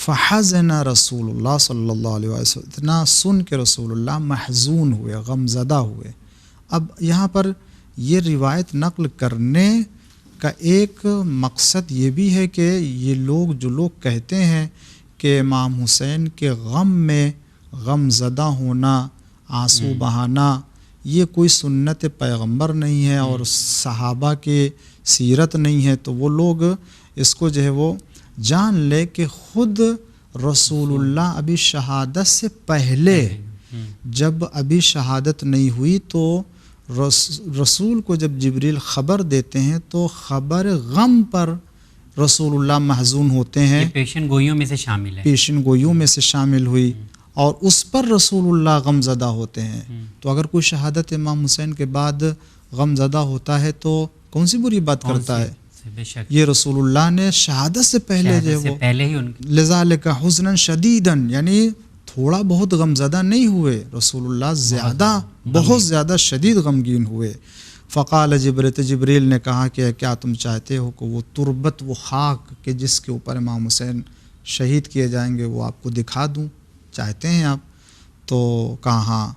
فحزن رسول اللہ صلی اللہ علیہ وسلم، اتنا سن کے رسول اللہ محزون ہوئے، غم زدہ ہوئے۔ اب یہاں پر یہ روایت نقل کرنے کا ایک مقصد یہ بھی ہے کہ یہ لوگ جو لوگ کہتے ہیں کہ امام حسین کے غم میں غم زدہ ہونا، آنسو بہانا، یہ کوئی سنت پیغمبر نہیں ہے اور صحابہ کے سیرت نہیں ہے، تو وہ لوگ اس کو جو ہے وہ جان لے کہ خود رسول اللہ ابھی شہادت سے پہلے، جب ابھی شہادت نہیں ہوئی تو رسول کو جب جبریل خبر دیتے ہیں تو خبر غم پر رسول اللہ محزون ہوتے ہیں، پیشن گوئیوں میں سے شامل ہے، پیشن گوئیوں میں سے شامل ہوئی، اور اس پر رسول اللہ غم زدہ ہوتے ہیں۔ تو اگر کوئی شہادت امام حسین کے بعد غم زدہ ہوتا ہے تو کون سی بری بات کرتا ہے؟ بے شک یہ رسول اللہ نے شہادت سے پہلے جو ہے وہ پہلے ہی ان لذالک حزنا شدیدا، یعنی تھوڑا بہت غم زدہ نہیں ہوئے، رسول اللہ زیادہ بہت زیادہ شدید غمگین ہوئے۔ فقال جبریل نے کہا کہ کیا تم چاہتے ہو کہ وہ تربت، وہ خاک کہ جس کے اوپر امام حسین شہید کیے جائیں گے، وہ آپ کو دکھا دوں، چاہتے ہیں آپ؟ تو کہا ہاں۔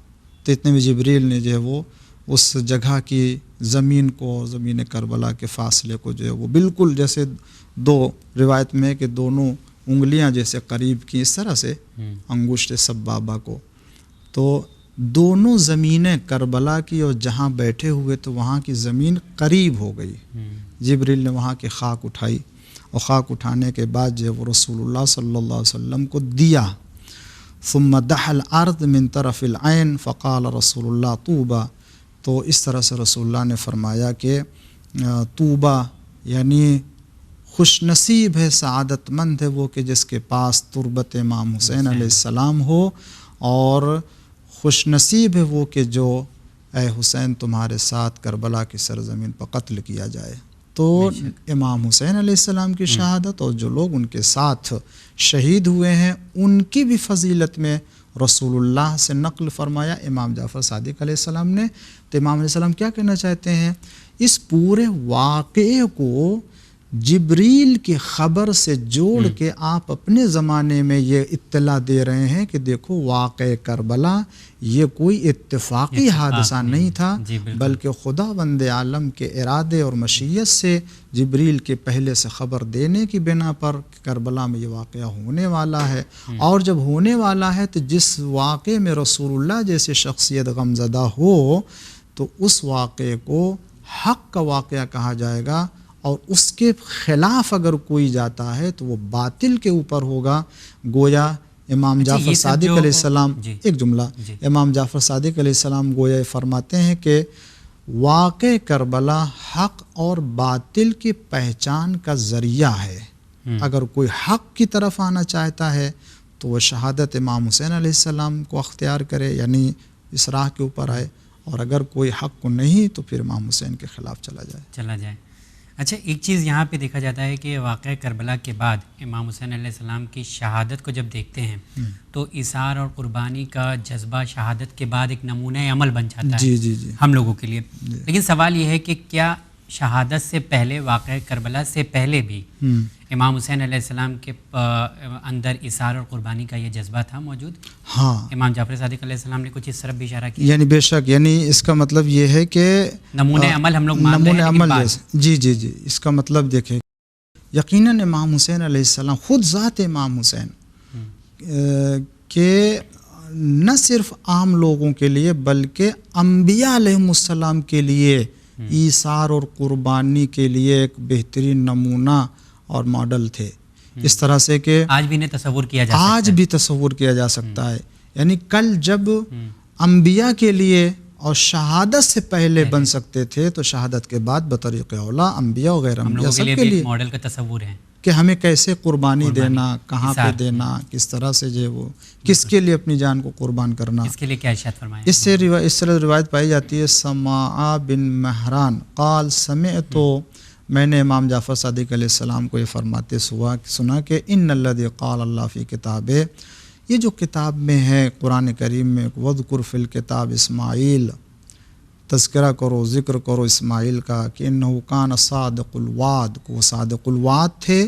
تو اتنے میں جبریل نے جو ہے وہ اس جگہ کی زمین کو، زمین کربلا کے فاصلے کو جو ہے وہ بالکل جیسے دو روایت میں کہ دونوں انگلیاں جیسے قریب کی، اس طرح سے انگشت سبابہ کو، تو دونوں زمینیں کربلا کی اور جہاں بیٹھے ہوئے تو وہاں کی زمین قریب ہو گئی۔ جبریل نے وہاں کی خاک اٹھائی، اور خاک اٹھانے کے بعد جو ہے وہ رسول اللہ صلی اللہ علیہ وسلم کو دیا۔ ثم دحا الارض من طرف العین فقال رسول اللہ طوبى، تو اس طرح سے رسول اللہ نے فرمایا کہ طوبہ یعنی خوش نصیب ہے، سعادت مند ہے وہ کہ جس کے پاس تربت امام حسین علیہ السلام ہو، اور خوش نصیب ہے وہ کہ جو اے حسین تمہارے ساتھ کربلا کی سرزمین پر قتل کیا جائے۔ تو امام حسین علیہ السلام کی شہادت اور جو لوگ ان کے ساتھ شہید ہوئے ہیں ان کی بھی فضیلت میں رسول اللہ سے نقل فرمایا امام جعفر صادق علیہ السلام نے۔ تو امام علیہ السلام کیا کہنا چاہتے ہیں؟ اس پورے واقعے کو جبریل کی خبر سے جوڑ کے آپ اپنے زمانے میں یہ اطلاع دے رہے ہیں کہ دیکھو واقع کربلا یہ کوئی اتفاقی حادثہ نہیں تھا، بلکہ خدا بند عالم کے ارادے اور مشیت سے جبریل کے پہلے سے خبر دینے کی بنا پر کربلا میں یہ واقعہ ہونے والا ہے، اور جب ہونے والا ہے تو جس واقعے میں رسول اللہ جیسے شخصیت غمزدہ ہو تو اس واقعے کو حق کا واقعہ کہا جائے گا، اور اس کے خلاف اگر کوئی جاتا ہے تو وہ باطل کے اوپر ہوگا۔ گویا امام جعفر صادق علیہ السلام ایک جملہ امام جعفر صادق علیہ السلام گویا فرماتے ہیں کہ واقع کربلا حق اور باطل کی پہچان کا ذریعہ ہے۔ اگر کوئی حق کی طرف آنا چاہتا ہے تو وہ شہادت امام حسین علیہ السلام کو اختیار کرے، یعنی اس راہ کے اوپر آئے، اور اگر کوئی حق کو نہیں تو پھر امام حسین کے خلاف چلا جائے۔ اچھا، ایک چیز یہاں پہ دیکھا جاتا ہے کہ واقعہ کربلا کے بعد امام حسین علیہ السلام کی شہادت کو جب دیکھتے ہیں تو اثار اور قربانی کا جذبہ شہادت کے بعد ایک نمونہ عمل بن جاتا ہے ہم لوگوں کے لیے۔ لیکن سوال یہ ہے کہ کیا شہادت سے پہلے، واقعہ کربلا سے پہلے بھی امام حسین علیہ السلام کے اندر اثار اور قربانی کا یہ جذبہ تھا موجود؟ ہاں، امام جعفر صادق علیہ السلام نے کچھ اس طرف بھی اشارہ کیا، یعنی بے شک، یعنی اس کا مطلب یہ ہے کہ نمونہ عمل ہم لوگ مان رہے ہیں عمل جی اس کا مطلب دیکھیں، یقیناً امام حسین علیہ السلام خود ذات امام حسین کہ نہ صرف عام لوگوں کے لیے بلکہ انبیاء علیہ السلام کے لیے ایثار اور قربانی کے لیے ایک بہترین نمونہ اور ماڈل تھے، اس طرح سے کہ آج بھی تصور کیا جا سکتا ہے، آج بھی تصور کیا جا سکتا ہے۔ یعنی کل جب انبیاء کے لیے اور شہادت سے پہلے بن سکتے تھے تو شہادت کے بعد بطریق اولا انبیاء وغیر انبیاء سب کے لیے ماڈل کا تصور ہے کہ ہمیں کیسے قربانی دینا، کہاں پہ دینا، کس طرح سے جو وہ کس کے لیے اپنی جان کو قربان کرنا، اس کے لیے کیا ارشاد فرمایا؟ اس طرح روایت پائی جاتی ہے، سماع بن مہران قال سمعت، میں نے امام جعفر صادق علیہ السلام کو یہ فرماتے سنا کہ ان الذی قال اللہ فی کتابہ، یہ جو کتاب میں ہے قرآن کریم میں، وذکر فی الکتاب اسماعیل، تذکرہ کرو، ذکر کرو اسماعیل کا کہ انہ کان صادق الوعد، کو صادق الوعد تھے،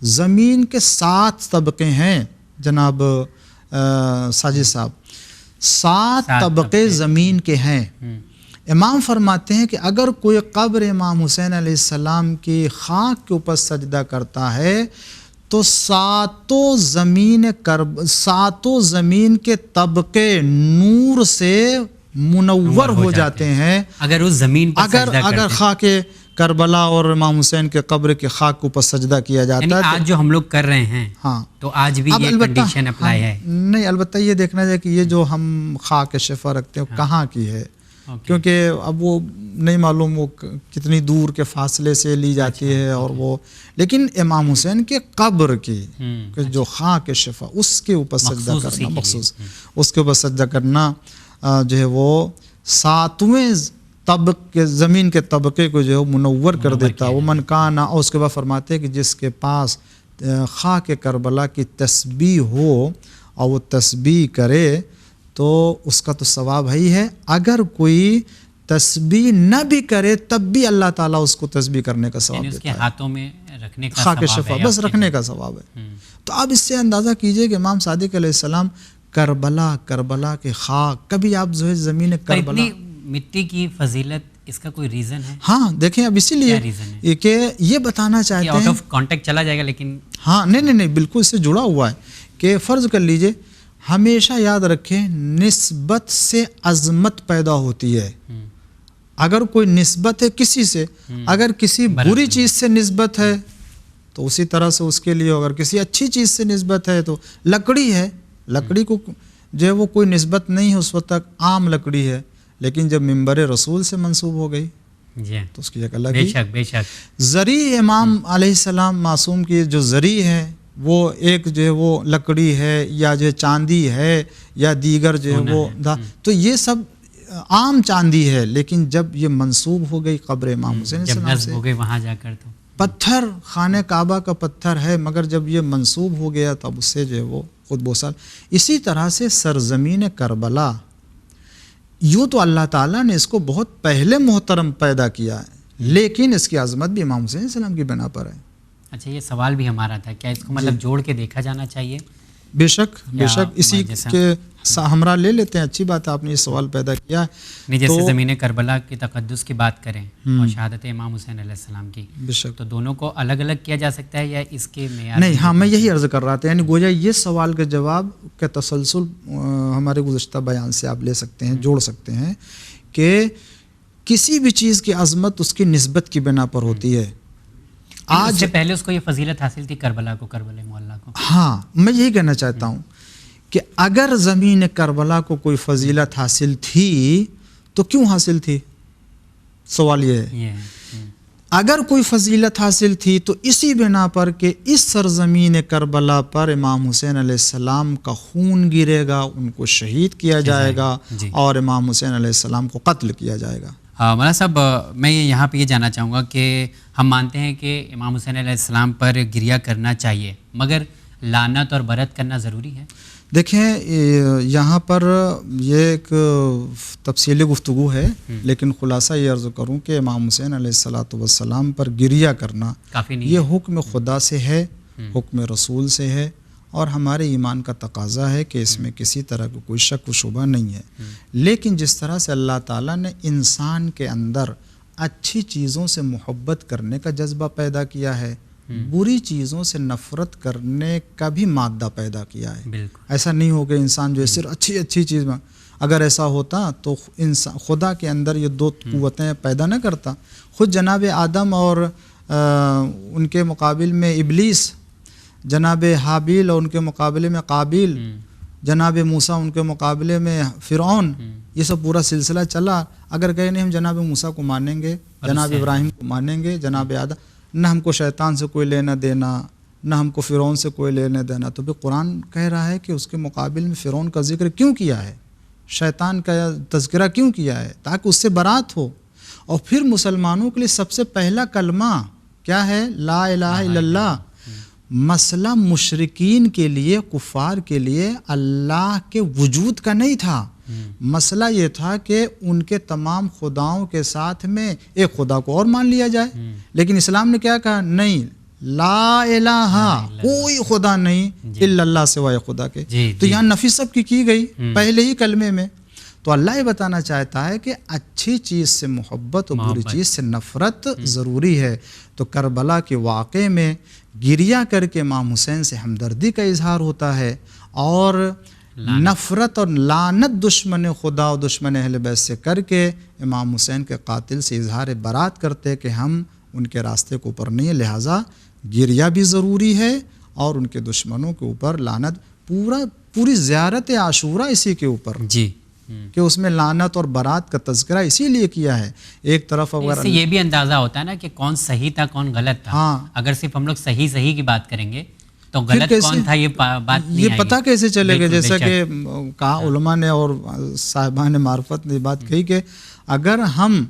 زمین کے 7 طبقے ہیں جناب ساجد صاحب، 7 طبقے زمین کے ہیں۔ امام فرماتے ہیں کہ اگر کوئی قبر امام حسین علیہ السلام کی خاک کے اوپر سجدہ کرتا ہے تو 7 زمین کے طبقے نور سے منور ہو جاتے ہیں اگر اس زمین پر سجدہ اگر خاک کربلا اور امام حسین کے قبر کے خاک کے اوپر سجدہ کیا جاتا ہے۔ آج جو ہم لوگ کر رہے ہیں ہاں تو آج بھی یہ کنڈیشن اپلائی ہے؟ نہیں، البتہ یہ دیکھنا چاہیے کہ یہ جو ہم خاک شفا رکھتے ہیں کہاں کی ہے، کیونکہ اب وہ نہیں معلوم وہ کتنی دور کے فاصلے سے لی جاتی ہے اور وہ، لیکن امام حسین کے قبر کی جو خاک شفا اس کے اوپر سجدہ کرنا مخصوص، اس کے اوپر سجدہ کرنا جو ہے وہ 7ویں طبقے زمین کے طبقے کو جو ہے منور کر دیتا ہے۔ وہ من کانا، اور اس کے بعد فرماتے ہیں کہ جس کے پاس خاک کربلا کی تسبیح ہو اور وہ تسبیح کرے تو اس کا تو ثواب ہی ہے، اگر کوئی تسبیح نہ بھی کرے تب بھی اللہ تعالیٰ اس کو تسبیح کرنے کا ثواب دیتا ہے، اس کے ہاتھوں میں رکھنے کا خاک شفا بس رکھنے کا ثواب ہے۔ تو آپ اس سے اندازہ کیجئے کہ امام صادق علیہ السلام کربلا کے خاک، کبھی آپ جو ہے زمین کربلا، مٹی کی فضیلت، اس کا کوئی ریزن ہے؟ ہاں دیکھیں، اب اسی لیے کہ یہ بتانا چاہتے ہیں، آؤٹ آف کانٹیکٹ چلا جائے گا لیکن ہاں نہیں بالکل اس سے جڑا ہوا ہے کہ فرض کر لیجئے، ہمیشہ یاد رکھیں نسبت سے عظمت پیدا ہوتی ہے۔ اگر کوئی نسبت ہے کسی سے، اگر کسی بری چیز سے نسبت ہے تو اسی طرح سے اس کے لیے، اگر کسی اچھی چیز سے نسبت ہے تو لکڑی ہے، لکڑی کو جو ہے وہ کوئی نسبت نہیں ہے اس وقت تک، عام لکڑی ہے، لیکن جب منبر رسول سے منسوب ہو گئی تو اس کی ایک الگ ہی۔ بے شک زری امام علیہ السلام معصوم کی جو زری ہے وہ ایک جو ہے وہ لکڑی ہے یا جو چاندی ہے یا دیگر جو ہے وہ تو یہ سب عام چاندی ہے، لیکن جب یہ منسوب ہو گئی قبر امام حسین جب نصب ہو گئی وہاں جا کر، تو پتھر خانہ کعبہ کا پتھر ہے، مگر جب یہ منسوب ہو گیا تب اس سے جو ہے وہ خود بوسال۔ اسی طرح سے سرزمین کربلا، یوں تو اللہ تعالیٰ نے اس کو بہت پہلے محترم پیدا کیا ہے، لیکن اس کی عظمت بھی امام حسین علیہ السلام کی بنا پر ہے۔ اچھا، یہ سوال بھی ہمارا تھا، کیا اس کو مطلب جوڑ کے دیکھا جانا چاہیے؟ بے شک اسی کے ہمراہ لے لیتے ہیں، اچھی بات ہے آپ نے یہ سوال پیدا کیا ہے۔ نہیں، جیسے زمین کربلا کی تقدس کی بات کریں اور شہادت امام حسین علیہ السلام کی، بے شک تو دونوں کو الگ الگ کیا جا سکتا ہے یا اس کے معیار؟ نہیں، ہاں میں یہی عرض کر رہا تھا، یعنی گویا یہ سوال کے جواب کا تسلسل ہمارے گزشتہ بیان سے آپ لے سکتے ہیں، جوڑ سکتے ہیں کہ کسی بھی چیز کی عظمت اس کی نسبت کی بنا پر ہوتی ہے۔ آج سے پہلے اس کو یہ فضیلت حاصل تھی کربلا کو، کربلا معلیٰ کو۔ ہاں، میں یہی کہنا چاہتا ہوں کہ اگر زمین کربلا کو کوئی فضیلت حاصل تھی تو کیوں حاصل تھی؟ سوال یہ ہے، اگر کوئی فضیلت حاصل تھی تو اسی بنا پر کہ اس سرزمین کربلا پر امام حسین علیہ السلام کا خون گرے گا، ان کو شہید کیا جائے گا اور امام حسین علیہ السلام کو قتل کیا جائے گا۔ مولانا صاحب، میں یہاں پہ یہ جاننا چاہوں گا کہ ہم مانتے ہیں کہ امام حسین علیہ السلام پر گریہ کرنا چاہیے، مگر لعنت اور برت کرنا ضروری ہے؟ دیکھیں، یہاں پر یہ ایک تفصیلی گفتگو ہے، لیکن خلاصہ یہ عرض کروں کہ امام حسین علیہ السلام پر گریہ کرنا یہ حکم خدا سے ہے، حکم رسول سے ہے، اور ہمارے ایمان کا تقاضا ہے کہ اس میں کسی طرح کا کوئی شک و شبہ نہیں ہے۔ لیکن جس طرح سے اللہ تعالیٰ نے انسان کے اندر اچھی چیزوں سے محبت کرنے کا جذبہ پیدا کیا ہے، بری چیزوں سے نفرت کرنے کا بھی مادہ پیدا کیا ہے۔ ایسا نہیں ہو کہ انسان جو ہے صرف اچھی چیز میں، اگر ایسا ہوتا تو خدا کے اندر یہ دو قوتیں پیدا نہ کرتا۔ خود جناب آدم اور ان کے مقابل میں ابلیس، جناب حابیل اور ان کے مقابلے میں قابیل، جناب موسیٰ ان کے مقابلے میں فرعون، یہ سب پورا سلسلہ چلا۔ اگر کہیں نہیں ہم جناب موسیٰ کو مانیں گے، جناب ابراہیم کو مانیں گے، جناب آدم، نہ ہم کو شیطان سے کوئی لینا دینا، نہ ہم کو فرعون سے کوئی لینا دینا، تو بھی قرآن کہہ رہا ہے کہ اس کے مقابل میں فرعون کا ذکر کیوں کیا ہے، شیطان کا تذکرہ کیوں کیا ہے، تاکہ اس سے برات ہو۔ اور پھر مسلمانوں کے لیے سب سے پہلا کلمہ کیا ہے؟ لا الہ الا اللہ۔ مسئلہ مشرکین کے لیے، کفار کے لیے اللہ کے وجود کا نہیں تھا، مسئلہ یہ تھا کہ ان کے تمام خداؤں کے ساتھ میں ایک خدا کو اور مان لیا جائے۔ لیکن اسلام نے کیا کہا؟ نہیں، لا الہ کوئی خدا نہیں الا اللہ سوائے خدا کے. تو یہاں نفی سب کی گئی پہلے ہی کلمے میں. تو اللہ یہ بتانا چاہتا ہے کہ اچھی چیز سے محبت اور بری چیز سے نفرت ضروری ہے. تو کربلا کے واقعے میں گریہ کر کے امام حسین سے ہمدردی کا اظہار ہوتا ہے اور نفرت اور لعنت دشمن خدا و دشمن اہل بیت سے کر کے امام حسین کے قاتل سے اظہار برات کرتے کہ ہم ان کے راستے کے اوپر نہیں ہیں، لہٰذا گریہ بھی ضروری ہے اور ان کے دشمنوں کے اوپر لعنت. پوری زیارت عاشورہ اسی کے اوپر جی کہ اس میں لعنت اور برات کا تذکرہ اسی لیے کیا ہے. ایک طرف اس سے یہ بھی اندازہ ہوتا ہے نا کہ کون صحیح تھا کون غلط تھا. ہاں اگر صرف ہم لوگ صحیح کی بات کریں گے تو غلط کون تھا یہ بات نہیں یہ پتہ کیسے چلے گا. جیسا کہ کہا علماء نے اور صاحبان معرفت نے بات کہی کہ اگر ہم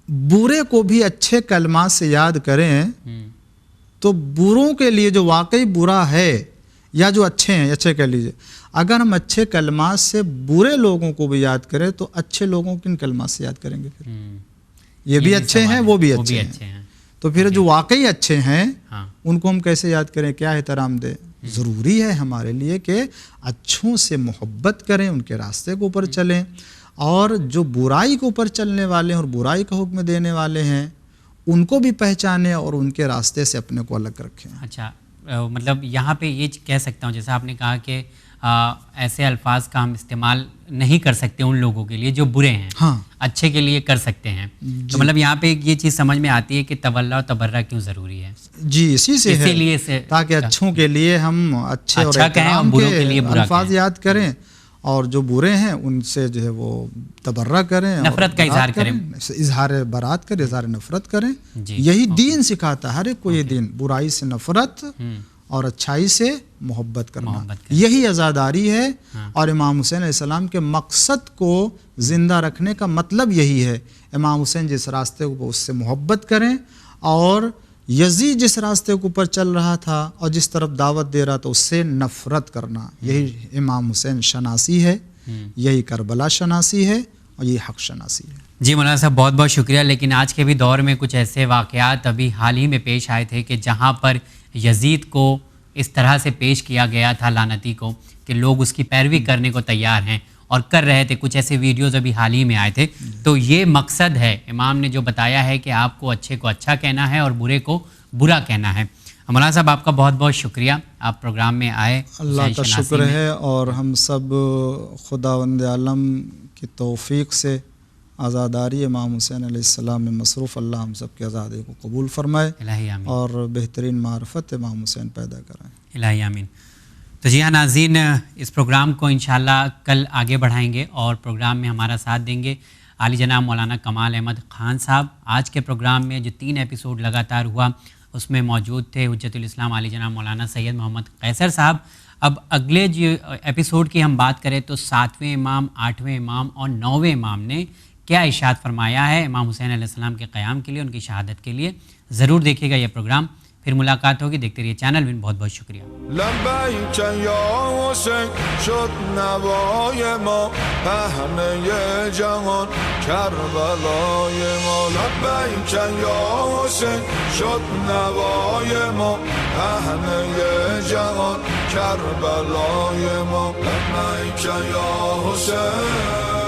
برے کو بھی اچھے کلمات سے یاد کریں تو بروں کے لیے جو واقعی برا ہے یا جو اچھے ہیں اچھے کہہ لیجیے، اگر ہم اچھے کلمات سے برے لوگوں کو بھی یاد کریں تو اچھے لوگوں کن کلمات سے یاد کریں گے؟ پھر یہ بھی اچھے ہیں وہ بھی اچھے ہیں. تو پھر جو واقعی اچھے ہیں ان کو ہم کیسے یاد کریں، کیا احترام دیں؟ ضروری ہے ہمارے لیے کہ اچھوں سے محبت کریں، ان کے راستے کے اوپر چلیں، اور جو برائی کے اوپر چلنے والے ہیں اور برائی کا حکم دینے والے ہیں ان کو بھی پہچانیں اور ان کے راستے سے اپنے کو الگ رکھیں. اچھا مطلب یہاں پہ یہ کہہ سکتا ہوں جیسا آپ نے کہا کہ ایسے الفاظ کا ہم استعمال نہیں کر سکتے ان لوگوں کے لیے جو برے ہیں، ہاں اچھے کے لیے کر سکتے ہیں. تو مطلب یہاں پہ یہ چیز سمجھ میں آتی ہے کہ تولا و تبرہ کیوں ضروری ہے. جی اسی سے ہے تاکہ اچھوں کے لیے ہم اچھے اور احترام کے الفاظ یاد کریں اور جو برے ہیں ان سے جو ہے وہ تبرہ کریں، نفرت کا اظہار کریں، اظہار برات کریں، اظہار نفرت کریں. یہی دین سکھاتا ہے ہر ایک کو. یہ دین برائی سے نفرت اور اچھائی سے محبت کرنا، یہی عزاداری ہے. اور امام حسین علیہ السلام کے مقصد کو زندہ رکھنے کا مطلب یہی ہے. امام حسین جس راستے کو اس سے محبت کریں اور یزید جس راستے کے اوپر چل رہا تھا اور جس طرف دعوت دے رہا تھا اس سے نفرت کرنا. یہی امام حسین شناسی ہے، یہی کربلا شناسی ہے اور یہی حق شناسی ہے. جی مولانا صاحب بہت بہت شکریہ. لیکن آج کے بھی دور میں کچھ ایسے واقعات ابھی حال ہی میں پیش آئے تھے کہ جہاں پر یزید کو اس طرح سے پیش کیا گیا تھا لعنتی کو کہ لوگ اس کی پیروی کرنے کو تیار ہیں اور کر رہے تھے. کچھ ایسے ویڈیوز ابھی حال ہی میں آئے تھے. تو یہ مقصد ہے امام نے جو بتایا ہے کہ آپ کو اچھے کو اچھا کہنا ہے اور برے کو برا کہنا ہے. مولانا صاحب آپ کا بہت بہت شکریہ، آپ پروگرام میں آئے. اللہ کا شکر ہے اور ہم سب خداوند عالم کی توفیق سے آزاداری امام حسین علیہ السلام میں مصروف اللہ ہم سب کے آزادی کو قبول فرمائے اور بہترین معرفت امام حسین پیدا کرائیں. الہی آمین. تو جی ہاں ناظرین، اس پروگرام کو انشاءاللہ کل آگے بڑھائیں گے اور پروگرام میں ہمارا ساتھ دیں گے عالی جناب مولانا کمال احمد خان صاحب. آج کے پروگرام میں جو 3 ایپیسوڈ لگاتار ہوا اس میں موجود تھے حجت الاسلام عالی جناب مولانا سید محمد قیصر صاحب. اب اگلے جو ایپیسوڈ کی ہم بات کریں تو 7ویں امام، 8ویں امام اور 9ویں امام نے کیا ارشاد فرمایا ہے امام حسین علیہ السلام کے قیام کے لیے، ان کی شہادت کے لیے. ضرور دیکھیے گا یہ پروگرام. پھر ملاقات ہوگی. دیکھتے رہیے چینل وین. بہت بہت شکریہ. لبیک یا حسین شد نوای ما پهنه جهان کربلای ما. لبیک یا حسین شد نوای ما پهنه جهان کربلای ما. لبیک یا حسین